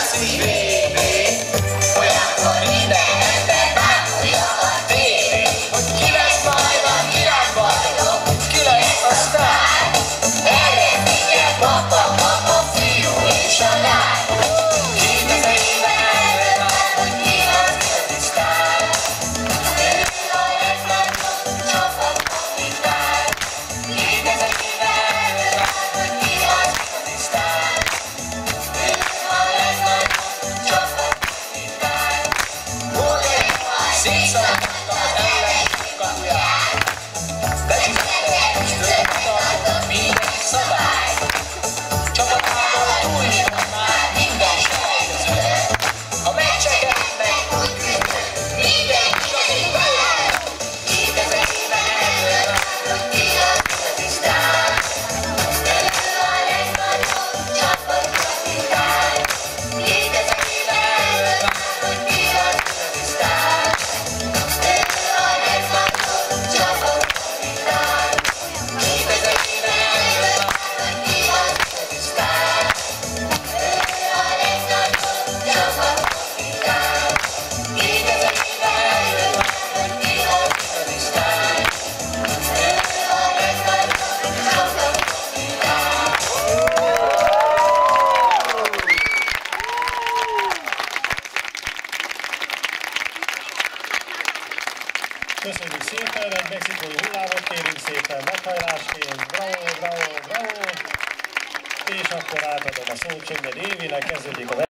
klasszis VB, olyankor minden ember bámulja a tévé, hogy ki lesz majd a világbajnok, ki lesz a sztár. Erre figyel papa, fiú és a lány. 2000 éve erre vár, hogy ki az igazi sztár. Ő a legnagyobb csapatkapitány. 2000 éve erre vár, hogy ki az igazi sztár. Ő a legnagyobb csapatkapitány. Szétszakadta az ellenség kapuját. Becsütette és tőle minden szabály. Csapatával túl is van már minden selejtező. A meccseket meg úgy küzdött, minden igazi bajnok. 2000 éve erről vár, hogy ki az igazi sztár. Ő a legnagyobb csapatkapitány. 2000 éve erről vár, hogy ki az igazi sztár. Ő a legnagyobb csapatkapitány. 2000 éve erről vár, hogy ki az igazi sztár. Ő a legnagyobb csapatkapitány. 2000 éve erről vár, hogy ki az igazi sztár. Ő a legnagyobb csapatkapitány. Köszönjük szépen, egy mexikói hullámot kérünk szépen meghajlásként, bravo, bravo, bravo! És akkor átadom a szót Csönged Évinek, kezdődik a